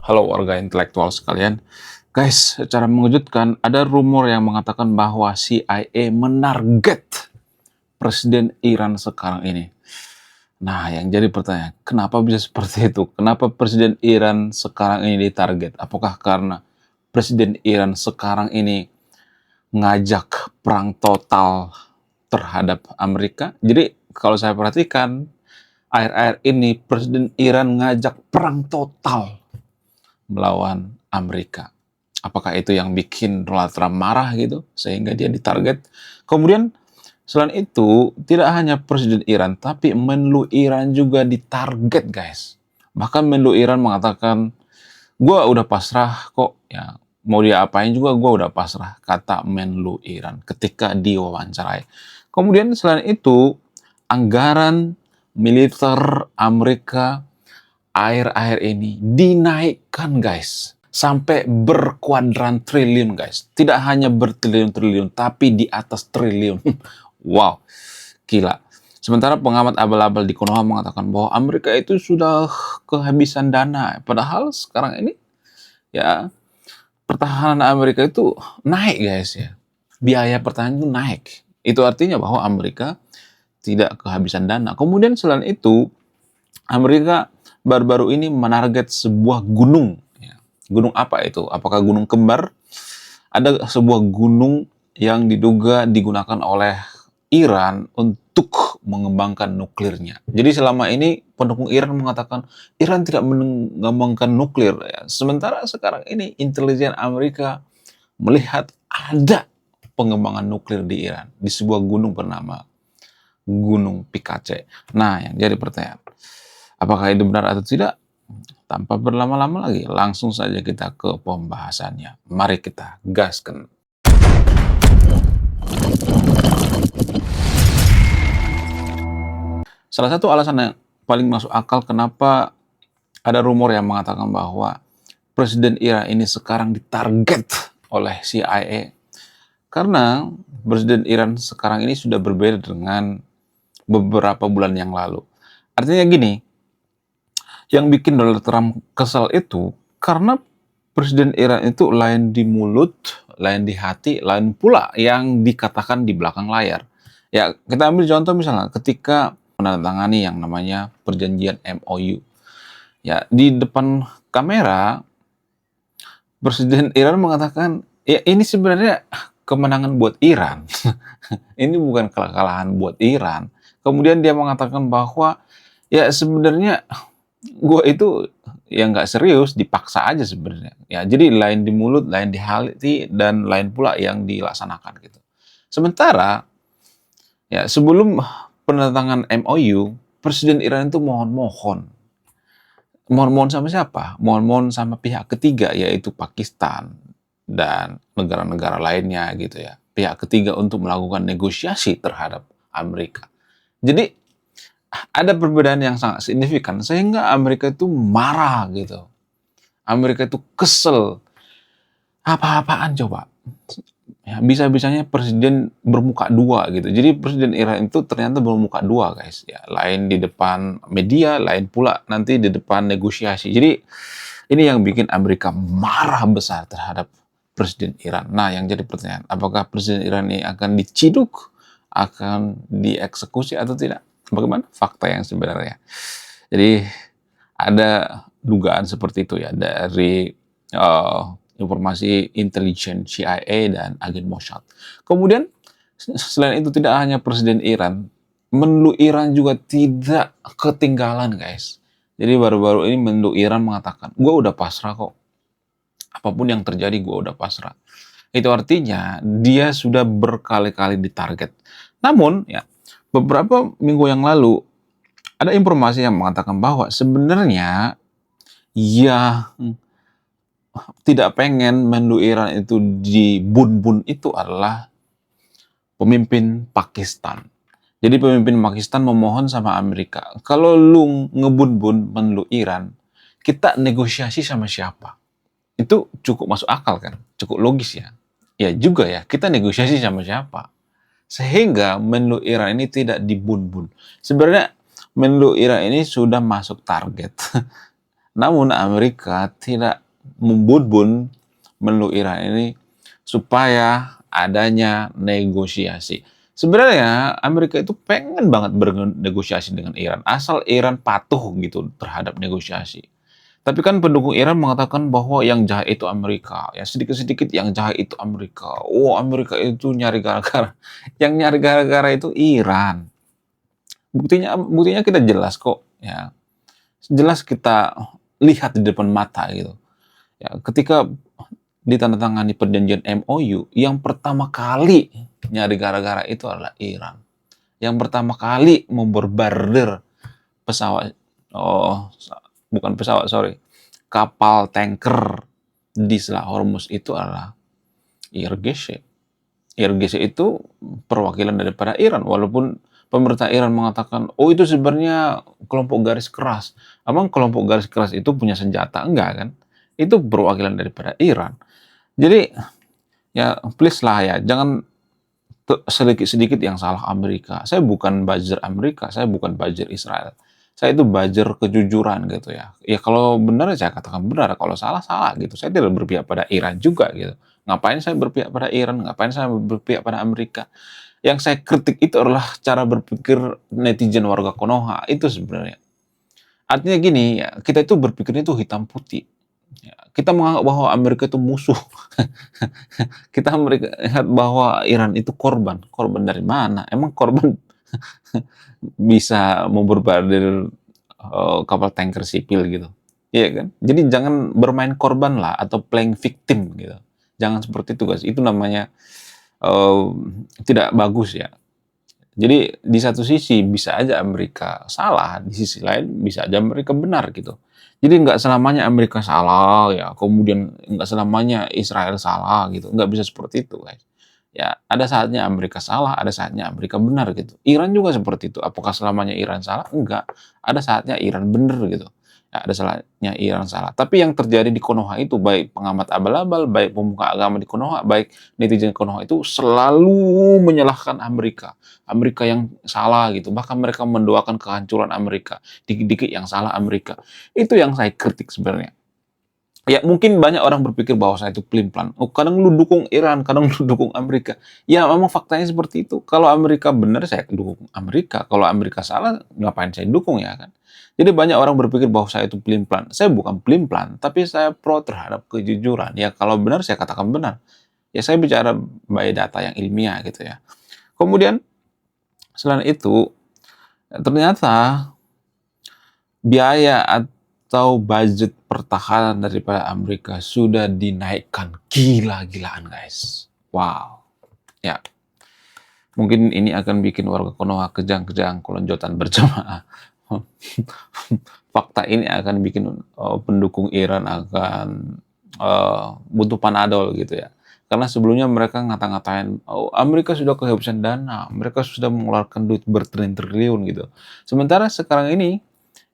Halo warga intelektual sekalian. Guys, secara mengejutkan ada rumor yang mengatakan bahwa CIA menarget Presiden Iran sekarang ini. Nah, yang jadi pertanyaan, kenapa bisa seperti itu? Kenapa Presiden Iran sekarang ini ditarget? Apakah karena Presiden Iran sekarang ini ngajak perang total terhadap Amerika? Jadi, kalau saya perhatikan, akhir-akhir ini Presiden Iran ngajak perang total melawan Amerika. Apakah itu yang bikin Donald Trump marah gitu sehingga dia ditarget? Kemudian selain itu tidak hanya Presiden Iran tapi Menlu Iran juga ditarget, guys. Bahkan Menlu Iran mengatakan, gua udah pasrah kok, ya mau diapain juga gua udah pasrah, kata Menlu Iran ketika diwawancarai. Kemudian selain itu anggaran militer Amerika akhir-akhir ini dinaikkan, guys, sampai berkuadran triliun, guys. Tidak hanya bertriliun-triliun, tapi di atas triliun. Wow, gila. Sementara pengamat abal-abal di Konoha mengatakan bahwa Amerika itu sudah kehabisan dana. Padahal sekarang ini ya pertahanan Amerika itu naik, guys, ya. Biaya pertahanan itu naik. Itu artinya bahwa Amerika tidak kehabisan dana. Kemudian selain itu Amerika baru-baru ini menarget sebuah gunung. Ya. Gunung apa itu? Apakah gunung kembar? Ada sebuah gunung yang diduga digunakan oleh Iran untuk mengembangkan nuklirnya. Jadi selama ini pendukung Iran mengatakan Iran tidak mengembangkan nuklir. Ya. Sementara sekarang ini intelijen Amerika melihat ada pengembangan nuklir di Iran di sebuah gunung bernama Gunung Pikace. Nah, yang jadi pertanyaan, apakah itu benar atau tidak? Tanpa berlama-lama lagi, langsung saja kita ke pembahasannya. Mari kita gaskan. Salah satu alasan yang paling masuk akal kenapa ada rumor yang mengatakan bahwa Presiden Iran ini sekarang ditarget oleh CIA. Karena Presiden Iran sekarang ini sudah berbeda dengan beberapa bulan yang lalu. Artinya gini, yang bikin Donald Trump kesal itu karena Presiden Iran itu lain di mulut, lain di hati, lain pula yang dikatakan di belakang layar. Ya, kita ambil contoh misalnya ketika menandatangani yang namanya perjanjian MOU. Ya, di depan kamera Presiden Iran mengatakan, ya ini sebenarnya kemenangan buat Iran. Ini bukan kekalahan buat Iran. Kemudian dia mengatakan bahwa ya sebenarnya gue itu ya nggak serius, dipaksa aja sebenarnya. Ya, jadi lain di mulut, lain di hati, dan lain pula yang dilaksanakan gitu. Sementara ya sebelum penandatangan MOU, Presiden Iran itu mohon-mohon. Mohon-mohon sama siapa? Mohon-mohon sama pihak ketiga, yaitu Pakistan dan negara-negara lainnya gitu ya. Pihak ketiga untuk melakukan negosiasi terhadap Amerika. Jadi ada perbedaan yang sangat signifikan sehingga Amerika itu marah gitu. Amerika itu kesel. Apa-apaan coba? Ya, bisa-bisanya presiden bermuka dua gitu. Jadi presiden Iran itu ternyata bermuka dua, guys. Ya, lain di depan media, lain pula nanti di depan negosiasi. Jadi ini yang bikin Amerika marah besar terhadap presiden Iran. Nah, yang jadi pertanyaan, apakah presiden Iran ini akan diciduk, akan dieksekusi atau tidak? Bagaimana fakta yang sebenarnya? Jadi ada dugaan seperti itu ya dari informasi intelijen CIA dan agen Mossad. Kemudian selain itu tidak hanya presiden Iran, Menlu Iran juga tidak ketinggalan, guys. Jadi baru-baru ini Menlu Iran mengatakan, gue udah pasrah kok. Apapun yang terjadi gue udah pasrah. Itu artinya dia sudah berkali-kali ditarget. Namun ya beberapa minggu yang lalu ada informasi yang mengatakan bahwa sebenarnya ya tidak pengen Menlu Iran itu di bun-bun itu adalah pemimpin Pakistan. Jadi pemimpin Pakistan memohon sama Amerika, kalau lu ngebun-bun Menlu Iran, kita negosiasi sama siapa? Itu cukup masuk akal kan? Cukup logis ya? Ya juga ya, kita negosiasi sama siapa? Sehingga Menlu Iran ini tidak dibun-bun. Sebenarnya Menlu Iran ini sudah masuk target. Namun Amerika tidak membun-bun melu Iran ini supaya adanya negosiasi. Sebenarnya Amerika itu pengen banget bernegosiasi dengan Iran, asal Iran patuh gitu terhadap negosiasi. Tapi kan pendukung Iran mengatakan bahwa yang jahat itu Amerika, ya sedikit-sedikit yang jahat itu Amerika. Oh, Amerika itu nyari gara-gara. Yang nyari gara-gara itu Iran. Buktinya buktinya kita jelas kok, ya. Jelas kita lihat di depan mata gitu. Ya, ketika ditandatangani perjanjian MOU, yang pertama kali nyari gara-gara itu adalah Iran. Yang pertama kali memborbardir pesawat, oh bukan pesawat, sorry, kapal tanker di Selat Hormuz itu adalah IRGC. IRGC itu perwakilan daripada Iran, walaupun pemerintah Iran mengatakan, oh itu sebenarnya kelompok garis keras. Emang kelompok garis keras itu punya senjata? Enggak kan? Itu perwakilan daripada Iran. Jadi ya please lah ya, jangan sedikit-sedikit yang salah Amerika. Saya bukan buzzer Amerika, saya bukan buzzer Israel. Saya itu buzzer kejujuran gitu ya. Ya kalau benar saya katakan benar, kalau salah salah gitu. Saya tidak berpihak pada Iran juga gitu. Ngapain saya berpihak pada Iran? Ngapain saya berpihak pada Amerika? Yang saya kritik itu adalah cara berpikir netizen warga Konoha itu sebenarnya. Artinya gini, ya, kita itu berpikirnya itu hitam putih. Ya, kita menganggap bahwa Amerika itu musuh. Kita melihat bahwa Iran itu korban. Korban dari mana? Emang korban bisa memborbardir kapal tanker sipil gitu? Iya kan? Jadi jangan bermain korban lah atau playing victim gitu. Jangan seperti itu guys. Itu namanya tidak bagus ya. Jadi di satu sisi bisa aja Amerika salah, di sisi lain bisa aja Amerika benar gitu. Jadi nggak selamanya Amerika salah ya, kemudian nggak selamanya Israel salah gitu, nggak bisa seperti itu guys. Ya ada saatnya Amerika salah, ada saatnya Amerika benar gitu. Iran juga seperti itu. Apakah selamanya Iran salah? Enggak. Ada saatnya Iran benar gitu. Ya, ada salahnya Iran salah. Tapi yang terjadi di Konoha itu baik pengamat abal-abal, baik pemuka agama di Konoha, baik netizen Konoha itu selalu menyalahkan Amerika. Amerika yang salah gitu. Bahkan mereka mendoakan kehancuran Amerika. Dikit-dikit yang salah Amerika. Itu yang saya kritik sebenarnya. Ya mungkin banyak orang berpikir bahwa saya itu pelin-pelan. Oh, kadang lu dukung Iran, kadang lu dukung Amerika. Ya memang faktanya seperti itu. Kalau Amerika benar, saya dukung Amerika. Kalau Amerika salah, ngapain saya dukung ya kan? Jadi banyak orang berpikir bahwa saya itu pelin-pelan. Saya bukan pelin-pelan, tapi saya pro terhadap kejujuran. Ya kalau benar, saya katakan benar. Ya saya bicara by data yang ilmiah gitu ya. Kemudian, selain itu, ternyata biaya atau budget pertahanan daripada Amerika sudah dinaikkan gila-gilaan guys. Wow. Ya, mungkin ini akan bikin warga Konoha kejang-kejang kelonjotan berjamaah. Fakta ini akan bikin pendukung Iran akan butuh panadol gitu ya. Karena sebelumnya mereka ngata-ngatain, oh, Amerika sudah kehabisan dana, mereka sudah mengeluarkan duit bertriliun-triliun gitu. Sementara sekarang ini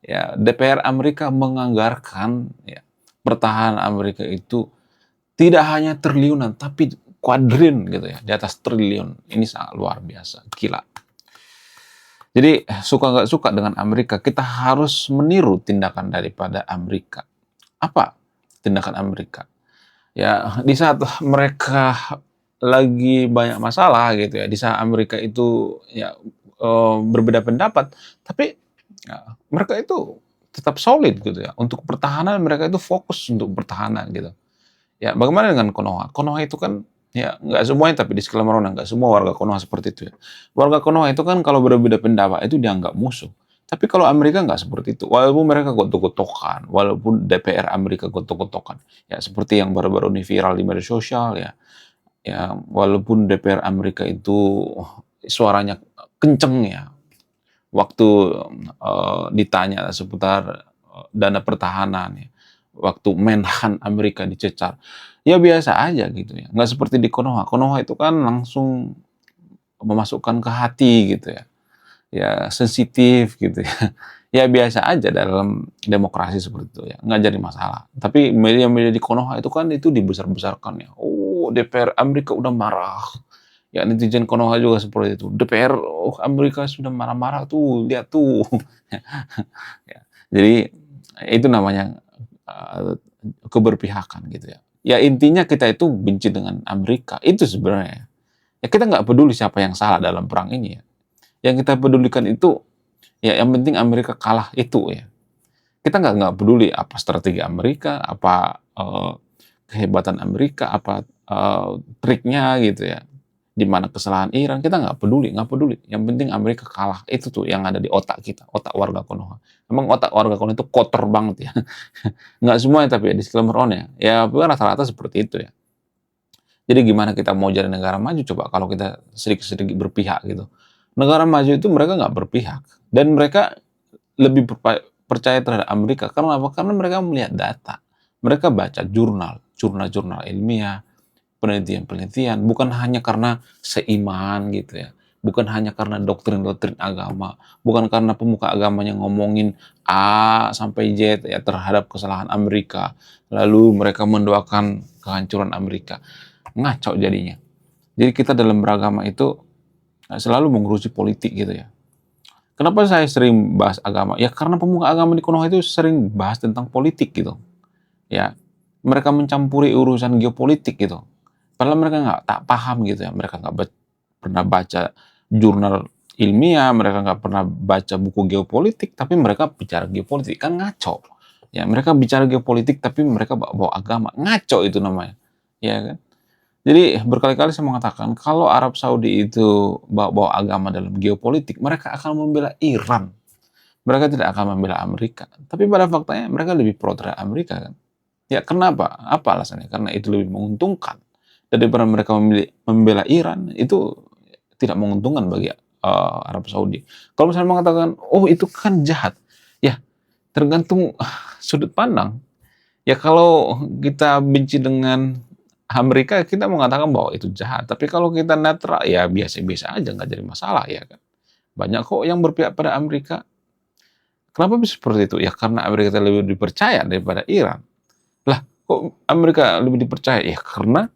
ya DPR Amerika menganggarkan ya, pertahanan Amerika itu tidak hanya triliunan tapi kuadrin gitu ya, di atas triliun. Ini sangat luar biasa, gila. Jadi suka nggak suka dengan Amerika, kita harus meniru tindakan daripada Amerika. Apa tindakan Amerika? Ya di saat mereka lagi banyak masalah gitu ya, di saat Amerika itu ya berbeda pendapat, tapi ya, mereka itu tetap solid gitu ya. Untuk pertahanan mereka itu fokus untuk pertahanan gitu. Ya, bagaimana dengan Konoha? Konoha itu kan ya nggak semuanya tapi di sekitar Marona nggak semua warga Konoha seperti itu ya. Warga Konoha itu kan kalau berbeda pendapat itu dianggap musuh. Tapi kalau Amerika nggak seperti itu. Walaupun mereka gotok-gotokan, walaupun DPR Amerika gotok-gotokan, ya seperti yang baru-baru ini viral di media sosial ya. Ya, walaupun DPR Amerika itu suaranya kenceng ya, waktu ditanya seputar dana pertahanan ya, waktu Menhan Amerika dicecar, ya biasa aja gitu ya, nggak seperti di Konoha. Konoha itu kan langsung memasukkan ke hati gitu ya, ya sensitif gitu ya. Ya biasa aja dalam demokrasi seperti itu ya, nggak jadi masalah. Tapi media-media di Konoha itu kan itu dibesar-besarkan ya. Oh, DPR Amerika udah marah. Ya netizen Konoha juga seperti itu. DPR Amerika sudah marah-marah tuh, lihat tuh. Ya, jadi itu namanya eh, keberpihakan gitu ya. Ya intinya kita itu benci dengan Amerika, itu sebenarnya. Ya kita nggak peduli siapa yang salah dalam perang ini ya. Yang kita pedulikan itu, ya yang penting Amerika kalah itu ya. Kita nggak peduli apa strategi Amerika, apa kehebatan Amerika, apa triknya gitu ya. Di mana kesalahan Iran, kita nggak peduli. Yang penting Amerika kalah. Itu tuh yang ada di otak kita, otak warga Konoha. Emang otak warga Konoha itu kotor banget ya. Nggak semuanya tapi ya, disclaimer on ya. Ya rata-rata seperti itu ya. Jadi gimana kita mau jadi negara maju coba kalau kita sedikit-sedikit berpihak gitu. Negara maju itu mereka nggak berpihak. Dan mereka lebih percaya terhadap Amerika. Karena apa? Karena mereka melihat data. Mereka baca jurnal ilmiah, penelitian-penelitian, bukan hanya karena seiman gitu ya. Bukan hanya karena doktrin-doktrin agama, bukan karena pemuka agamanya ngomongin A sampai Z ya terhadap kesalahan Amerika, lalu mereka mendoakan kehancuran Amerika. Ngaco jadinya. Jadi kita dalam beragama itu selalu mengurusi politik gitu ya. Kenapa saya sering bahas agama? Ya karena pemuka agama di Konoha itu sering bahas tentang politik gitu. Ya, mereka mencampuri urusan geopolitik gitu. Padahal mereka nggak tak paham gitu ya. Mereka nggak pernah baca jurnal ilmiah, mereka nggak pernah baca buku geopolitik, tapi mereka bicara geopolitik. Kan ngaco. Ya, mereka bicara geopolitik tapi mereka bawa agama. Ngaco itu namanya. Ya kan? Jadi berkali-kali saya mengatakan kalau Arab Saudi itu bawa agama dalam geopolitik, mereka akan membela Iran. Mereka tidak akan membela Amerika. Tapi pada faktanya mereka lebih pro terhadap Amerika kan. Ya kenapa? Apa alasannya? Karena itu lebih menguntungkan. Daripada mereka membela Iran, itu tidak menguntungkan bagi Arab Saudi. Kalau misalnya mengatakan, oh itu kan jahat. Ya tergantung sudut pandang. Ya kalau kita benci dengan Amerika, kita mengatakan bahwa itu jahat. Tapi kalau kita netral, ya biasa-biasa aja, nggak jadi masalah ya kan. Banyak kok yang berpihak pada Amerika. Kenapa bisa seperti itu? Ya karena Amerika lebih dipercaya daripada Iran. Lah, kok Amerika lebih dipercaya? Ya karena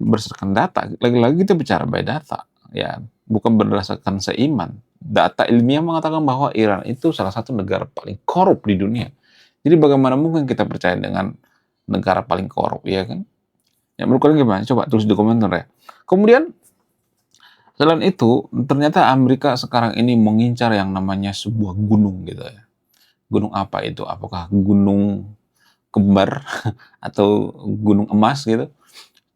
berdasarkan data. Lagi-lagi kita bicara by data. Ya, bukan berdasarkan seiman. Data ilmiah mengatakan bahwa Iran itu salah satu negara paling korup di dunia. Jadi bagaimana mungkin kita percaya dengan negara paling korup, ya kan? Ya menurut kalian gimana? Coba tulis di komentar ya. Kemudian selain itu ternyata Amerika sekarang ini mengincar yang namanya sebuah gunung gitu ya. Gunung apa itu? Apakah gunung kembar atau gunung emas gitu?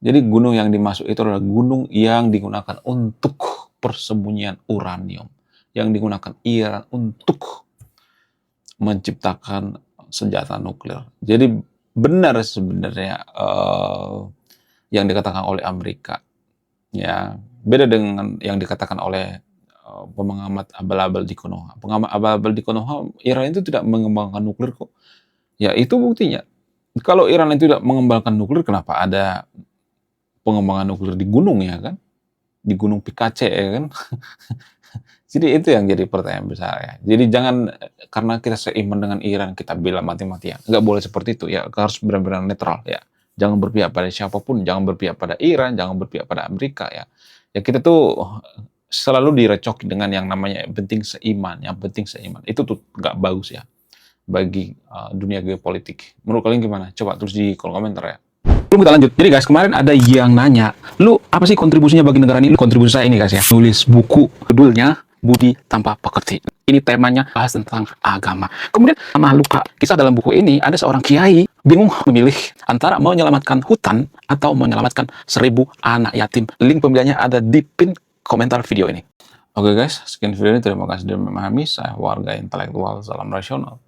Jadi gunung yang dimaksud itu adalah gunung yang digunakan untuk persembunyian uranium, yang digunakan Iran untuk menciptakan senjata nuklir. Jadi benar sebenarnya yang dikatakan oleh Amerika, ya beda dengan yang dikatakan oleh pengamat abal-abal di Konoha. Pengamat abal-abal di Konoha, Iran itu tidak mengembangkan nuklir kok. Ya itu buktinya. Kalau Iran itu tidak mengembangkan nuklir, kenapa ada pengembangan nuklir di gunung ya kan? Di Gunung Pikace ya kan? Jadi itu yang jadi pertanyaan besar ya. Jadi jangan karena kita seiman dengan Iran kita bela mati-matian. Nggak boleh seperti itu ya. Harus benar-benar netral ya. Jangan berpihak pada siapapun, jangan berpihak pada Iran, jangan berpihak pada Amerika ya. Ya kita tuh selalu direcoki dengan yang namanya yang penting seiman, yang penting seiman. Itu tuh nggak bagus ya bagi dunia geopolitik. Menurut kalian gimana? Coba tulis di kolom komentar ya. Belum kita lanjut. Jadi guys, kemarin ada yang nanya, lu apa sih kontribusinya bagi negara ini? Kontribusi saya ini guys ya, nulis buku judulnya Budi Tanpa Pekerti. Ini temanya bahas tentang agama. Kemudian sama lupa, kisah dalam buku ini ada seorang kiai bingung memilih antara menyelamatkan hutan atau menyelamatkan 1000 anak yatim. Link pembeliannya ada di pin komentar video ini. Oke guys, sekian video ini. Terima kasih sudah memahami. Saya warga intelektual, salam rasional.